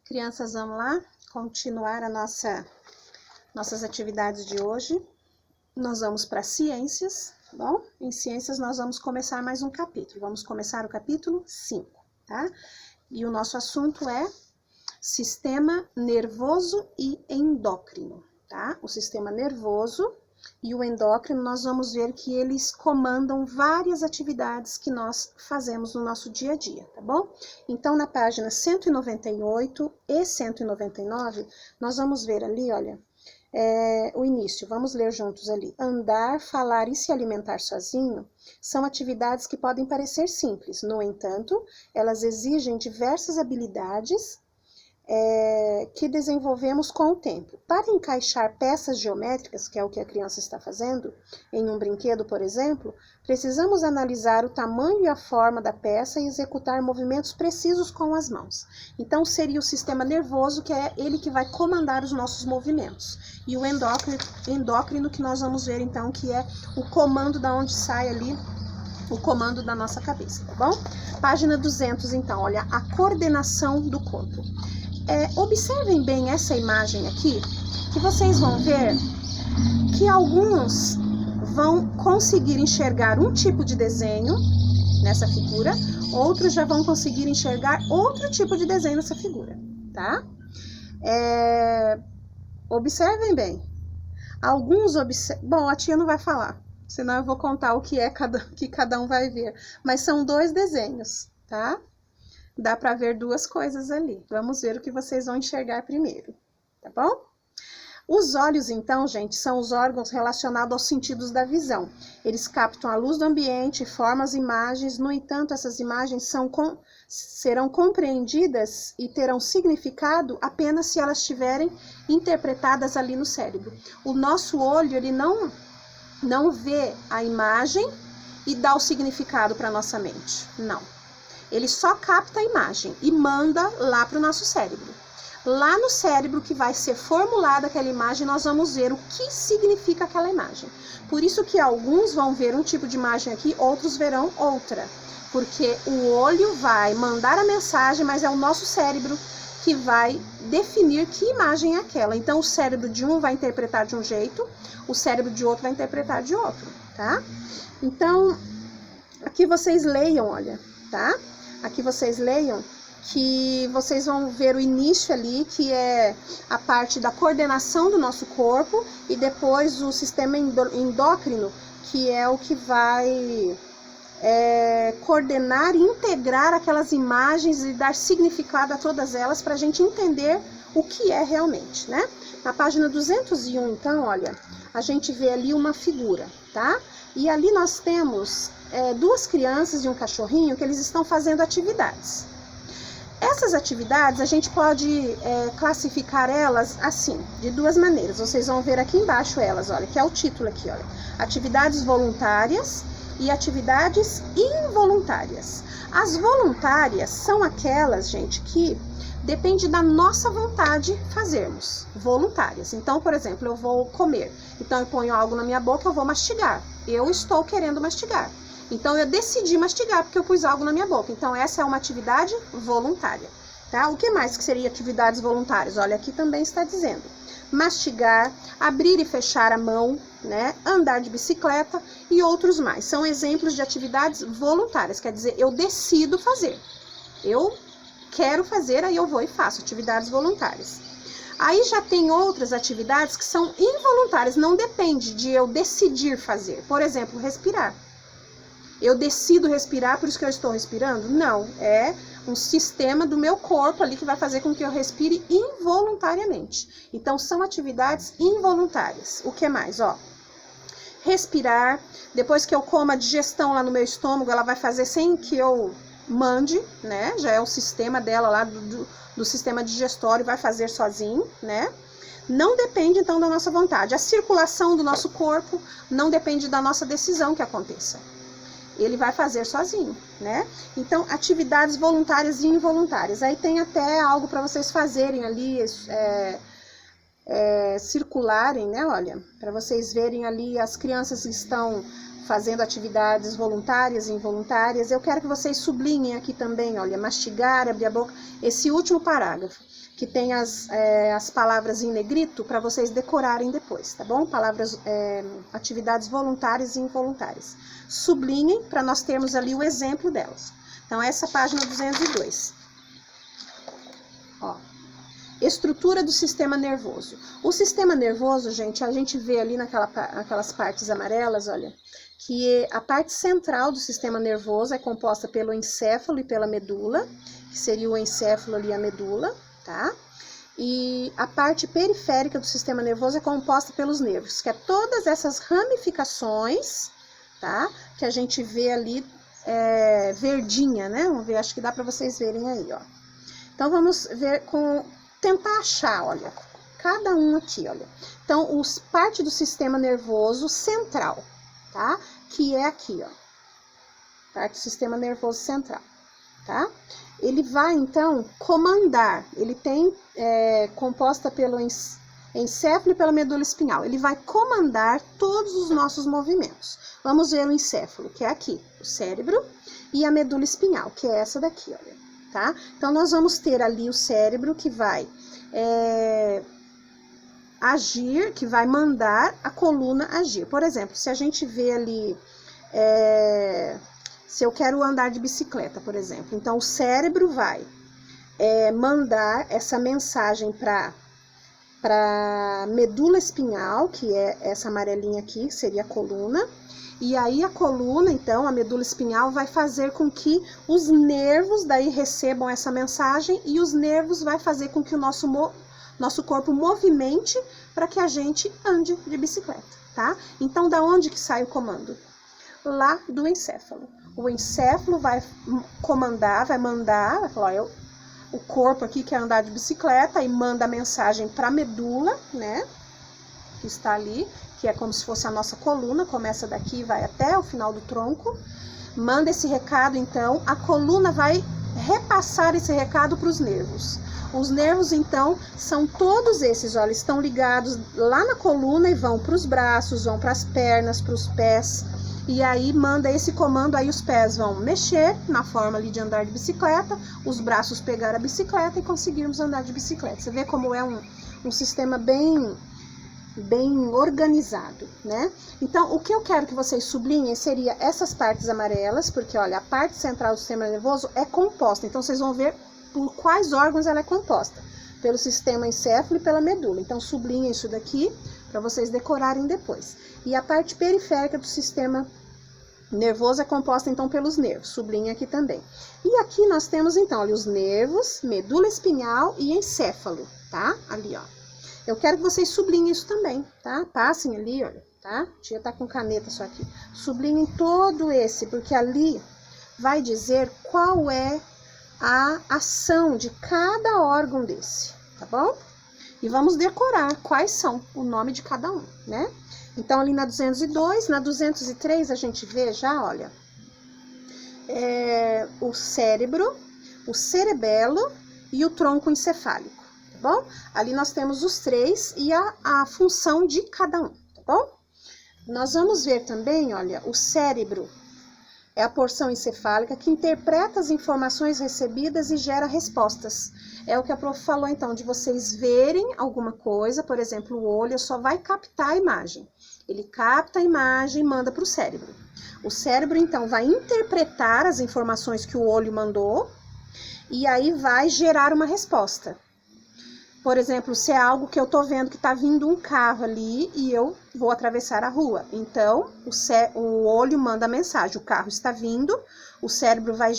Crianças, vamos lá continuar nossas atividades de hoje. Nós vamos para ciências, tá bom? Em ciências nós vamos começar mais um capítulo. Vamos começar o capítulo 5, tá? E o nosso assunto é sistema nervoso e endócrino, tá? O sistema nervoso e o endócrino, nós vamos ver que eles comandam várias atividades que nós fazemos no nosso dia a dia, tá bom? Então, na página 198 e 199, nós vamos ver ali, olha, o início. Vamos ler juntos ali. Andar, falar e se alimentar sozinho são atividades que podem parecer simples. No entanto, elas exigem diversas habilidades que desenvolvemos com o tempo. Para encaixar peças geométricas, que é o que a criança está fazendo, em um brinquedo, por exemplo, precisamos analisar o tamanho e a forma da peça e executar movimentos precisos com as mãos. Então, seria o sistema nervoso, que é ele que vai comandar os nossos movimentos. E o endócrino que nós vamos ver, então, que é o comando da onde sai ali o comando da nossa cabeça, tá bom? Página 200, então, olha, a coordenação do corpo. Observem bem essa imagem aqui, que vocês vão ver que alguns vão conseguir enxergar um tipo de desenho nessa figura, outros já vão conseguir enxergar outro tipo de desenho nessa figura, tá? Observem bem. Alguns Bom, a tia não vai falar, senão eu vou contar o que que cada um vai ver. Mas são dois desenhos, tá? Dá para ver duas coisas ali. Vamos ver o que vocês vão enxergar primeiro, tá bom? Os olhos, então, gente, são os órgãos relacionados aos sentidos da visão. Eles captam a luz do ambiente, formam as imagens. No entanto, essas imagens serão compreendidas e terão significado apenas se elas estiverem interpretadas ali no cérebro. O nosso olho, ele não vê a imagem e dá o significado para a nossa mente. Não. Ele só capta a imagem e manda lá para o nosso cérebro. Lá no cérebro que vai ser formulada aquela imagem, nós vamos ver o que significa aquela imagem. Por isso que alguns vão ver um tipo de imagem aqui, outros verão outra. Porque o olho vai mandar a mensagem, mas é o nosso cérebro que vai definir que imagem é aquela. Então, o cérebro de um vai interpretar de um jeito, o cérebro de outro vai interpretar de outro, tá? Então, aqui vocês leiam, olha, tá? Aqui vocês leiam que vocês vão ver o início ali, que é a parte da coordenação do nosso corpo, e depois o sistema endócrino, que é o que vai coordenar e integrar aquelas imagens e dar significado a todas elas para a gente entender o que é realmente, né? Na página 201, então, olha, a gente vê ali uma figura, tá? E ali nós temos duas crianças e um cachorrinho que eles estão fazendo atividades. Essas atividades a gente pode classificar elas assim, de duas maneiras. Vocês vão ver aqui embaixo elas, olha, que é o título aqui, olha. Atividades voluntárias e atividades involuntárias. As voluntárias são aquelas, gente, que depende da nossa vontade fazermos, voluntárias. Então, por exemplo, eu vou comer, então eu ponho algo na minha boca, eu vou mastigar. Eu estou querendo mastigar. Então, eu decidi mastigar porque eu pus algo na minha boca. Então, essa é uma atividade voluntária, tá? O que mais que seria atividades voluntárias? Olha, aqui também está dizendo. Mastigar, abrir e fechar a mão, né? Andar de bicicleta e outros mais. São exemplos de atividades voluntárias, quer dizer, eu decido fazer. Eu quero fazer, aí eu vou e faço atividades voluntárias. Aí já tem outras atividades que são involuntárias, não depende de eu decidir fazer. Por exemplo, respirar. Eu decido respirar, por isso que eu estou respirando? Não, é um sistema do meu corpo ali que vai fazer com que eu respire involuntariamente. Então, são atividades involuntárias. O que mais? Ó, respirar, depois que eu como a digestão lá no meu estômago, ela vai fazer sem que eu mande, né? Já é o sistema dela lá do sistema digestório, vai fazer sozinho, né? Não depende, então, da nossa vontade. A circulação do nosso corpo não depende da nossa decisão que aconteça. Ele vai fazer sozinho, né? Então, atividades voluntárias e involuntárias. Aí tem até algo para vocês fazerem ali, circularem, né? Olha, para vocês verem ali as crianças que estão fazendo atividades voluntárias e involuntárias. Eu quero que vocês sublinhem aqui também, olha, mastigar, abrir a boca, esse último parágrafo. que tem as palavras em negrito para vocês decorarem depois, tá bom? Palavras, atividades voluntárias e involuntárias. Sublinhem para nós termos ali o exemplo delas. Então, essa página 202. Ó. Estrutura do sistema nervoso. O sistema nervoso, gente, a gente vê ali naquelas partes amarelas, olha, que a parte central do sistema nervoso é composta pelo encéfalo e pela medula, que seria o encéfalo ali e a medula, tá? E a parte periférica do sistema nervoso é composta pelos nervos, que é todas essas ramificações, tá? Que a gente vê ali verdinha, né? Vamos ver, acho que dá para vocês verem aí, ó. Então, vamos ver tentar achar, olha, cada um aqui, olha. Então, parte do sistema nervoso central, tá? Que é aqui, ó. Parte do sistema nervoso central, tá? Ele vai, então, comandar. Ele tem composta pelo encéfalo e pela medula espinhal. Ele vai comandar todos os nossos movimentos. Vamos ver o encéfalo, que é aqui, o cérebro, e a medula espinhal, que é essa daqui, olha, tá? Então, nós vamos ter ali o cérebro que vai agir, que vai mandar a coluna agir. Por exemplo, se a gente vê ali, se eu quero andar de bicicleta, por exemplo, então o cérebro vai mandar essa mensagem para medula espinhal, que é essa amarelinha aqui, que seria a coluna, e aí a coluna, então, a medula espinhal vai fazer com que os nervos daí recebam essa mensagem, e os nervos vai fazer com que o nosso corpo movimente para que a gente ande de bicicleta, tá? Então, da onde que sai o comando? Lá do encéfalo. O encéfalo vai comandar, vai falar, ó, o corpo aqui quer andar de bicicleta, e manda a mensagem para a medula, né? Que está ali, que é como se fosse a nossa coluna, começa daqui e vai até o final do tronco. Manda esse recado, então, a coluna vai repassar esse recado para os nervos. Os nervos, então, são todos esses, olha, estão ligados lá na coluna e vão para os braços, vão para as pernas, para os pés. E aí manda esse comando, aí os pés vão mexer na forma ali de andar de bicicleta, os braços pegar a bicicleta e conseguirmos andar de bicicleta. Você vê como é um sistema bem organizado, né? Então, o que eu quero que vocês sublinhem seria essas partes amarelas, porque, olha, a parte central do sistema nervoso é composta. Então, vocês vão ver por quais órgãos ela é composta. Pelo sistema encéfalo e pela medula. Então, sublinhem isso daqui para vocês decorarem depois. E a parte periférica do sistema nervoso é composta, então, pelos nervos. Sublinha aqui também. E aqui nós temos, então, ali os nervos, medula espinhal e encéfalo, tá? Ali, ó. Eu quero que vocês sublinhem isso também, tá? Passem ali, olha, tá? A tia tá com caneta só aqui. Sublinhem todo esse, porque ali vai dizer qual é a ação de cada órgão desse, tá bom? E vamos decorar quais são o nome de cada um, né? Então, ali na 202, na 203, a gente vê já, olha, o cérebro, o cerebelo e o tronco encefálico, tá bom? Ali nós temos os três e a função de cada um, tá bom? Nós vamos ver também, olha, o cérebro é a porção encefálica que interpreta as informações recebidas e gera respostas. É o que a prof falou, então, de vocês verem alguma coisa, por exemplo, o olho só vai captar a imagem. Ele capta a imagem e manda para o cérebro. O cérebro, então, vai interpretar as informações que o olho mandou e aí vai gerar uma resposta. Por exemplo, se é algo que eu tô vendo que tá vindo um carro ali e eu vou atravessar a rua. Então, o olho manda a mensagem, o carro está vindo, o cérebro vai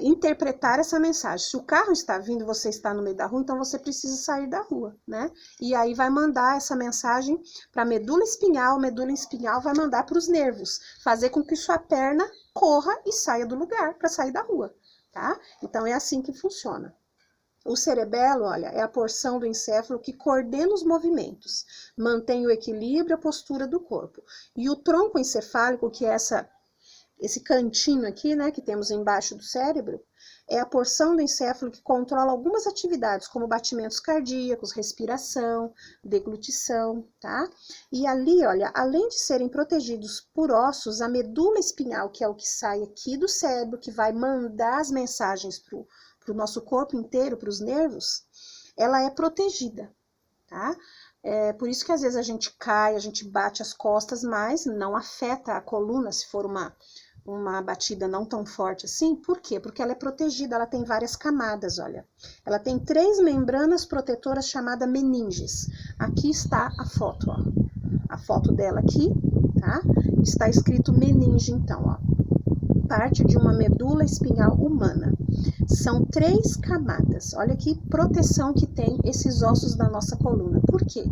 interpretar essa mensagem. Se o carro está vindo, você está no meio da rua, então você precisa sair da rua, né? E aí vai mandar essa mensagem para a medula espinhal vai mandar para os nervos, fazer com que sua perna corra e saia do lugar para sair da rua, tá? Então, é assim que funciona. O cerebelo, olha, é a porção do encéfalo que coordena os movimentos, mantém o equilíbrio e a postura do corpo. E o tronco encefálico, que é esse cantinho aqui, né, que temos embaixo do cérebro, é a porção do encéfalo que controla algumas atividades, como batimentos cardíacos, respiração, deglutição, tá? E ali, olha, além de serem protegidos por ossos, a medula espinhal, que é o que sai aqui do cérebro, que vai mandar as mensagens para o nosso corpo inteiro, para os nervos, ela é protegida, tá? É por isso que às vezes a gente cai, a gente bate as costas, mas não afeta a coluna se for uma batida não tão forte assim. Por quê? Porque ela é protegida, ela tem várias camadas, olha. Ela tem 3 membranas protetoras chamadas meninges. Aqui está a foto, ó. A foto dela aqui, tá? Está escrito meninge, então, ó. Parte de uma medula espinhal humana. São 3 camadas. Olha que proteção que tem esses ossos da nossa coluna. Por quê?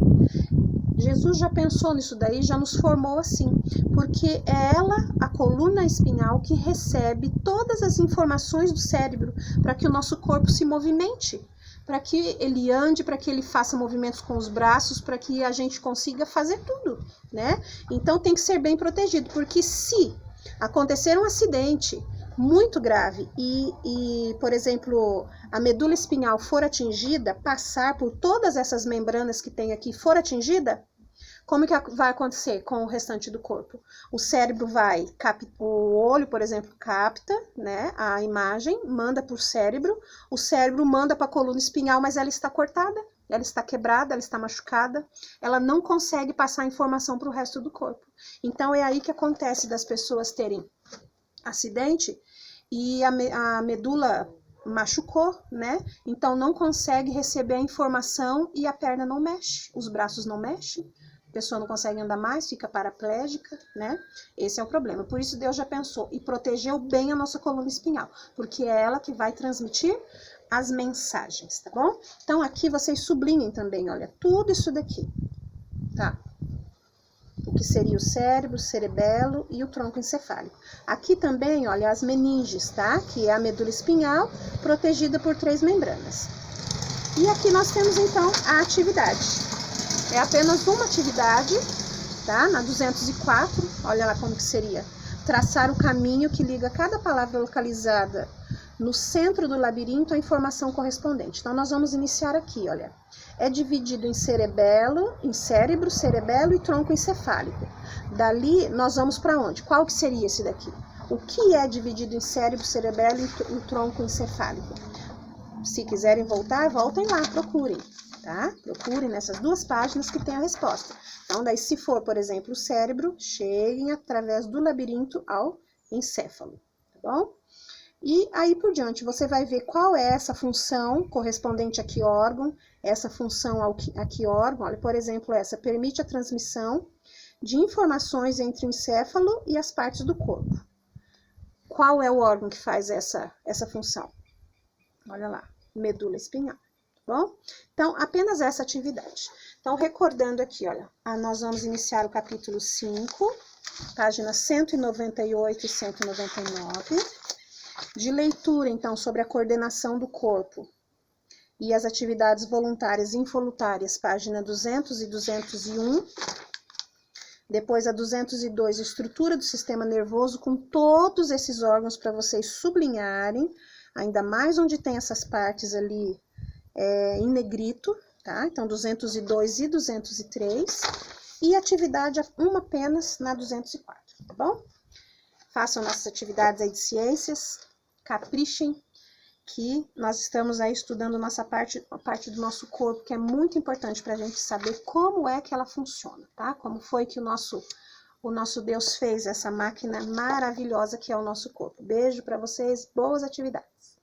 Jesus já pensou nisso daí, já nos formou assim, porque é ela, a coluna espinhal, que recebe todas as informações do cérebro para que o nosso corpo se movimente, para que ele ande, para que ele faça movimentos com os braços, para que a gente consiga fazer tudo, né? Então tem que ser bem protegido, porque se acontecer um acidente muito grave e, por exemplo, a medula espinhal for atingida, passar por todas essas membranas que tem aqui, for atingida, como que vai acontecer com o restante do corpo? O cérebro vai, o olho, por exemplo, capta, né, a imagem, manda para o cérebro manda para a coluna espinhal, mas ela está cortada, ela está quebrada, ela está machucada, ela não consegue passar a informação para o resto do corpo. Então é aí que acontece das pessoas terem acidente e a medula machucou, né? Então não consegue receber a informação e a perna não mexe, os braços não mexem, a pessoa não consegue andar mais, fica paraplégica, né? Esse é o problema. Por isso Deus já pensou e protegeu bem a nossa coluna espinhal, porque é ela que vai transmitir as mensagens, tá bom? Então aqui vocês sublinhem também, olha, tudo isso daqui, tá? O que seria o cérebro, o cerebelo e o tronco encefálico. Aqui também, olha, as meninges, tá? Que é a medula espinhal, protegida por 3 membranas. E aqui nós temos, então, a atividade. É apenas uma atividade, tá? Na 204, olha lá como que seria. Traçar o caminho que liga cada palavra localizada no centro do labirinto à informação correspondente. Então, nós vamos iniciar aqui, olha. É dividido em cérebro, cerebelo e tronco encefálico. Dali, nós vamos para onde? Qual que seria esse daqui? O que é dividido em cérebro, cerebelo e tronco encefálico? Se quiserem voltar, voltem lá, procurem, tá? Procurem nessas 2 páginas que tem a resposta. Então, daí, se for, por exemplo, o cérebro, cheguem através do labirinto ao encéfalo, tá bom? E aí por diante, você vai ver qual é essa função correspondente a que órgão, essa função a que órgão, olha, por exemplo, essa permite a transmissão de informações entre o encéfalo e as partes do corpo. Qual é o órgão que faz essa função? Olha lá, medula espinhal, tá bom? Então, apenas essa atividade. Então, recordando aqui, olha, nós vamos iniciar o capítulo 5, páginas 198 e 199. De leitura, então, sobre a coordenação do corpo e as atividades voluntárias e involuntárias, página 200 e 201. Depois a 202, estrutura do sistema nervoso, com todos esses órgãos para vocês sublinharem, ainda mais onde tem essas partes ali em negrito, tá? Então, 202 e 203. E atividade uma apenas na 204, tá bom? Façam nossas atividades aí de ciências, caprichem, que nós estamos aí estudando a parte do nosso corpo, que é muito importante para a gente saber como é que ela funciona, tá? Como foi que o nosso Deus fez essa máquina maravilhosa que é o nosso corpo. Beijo para vocês, boas atividades!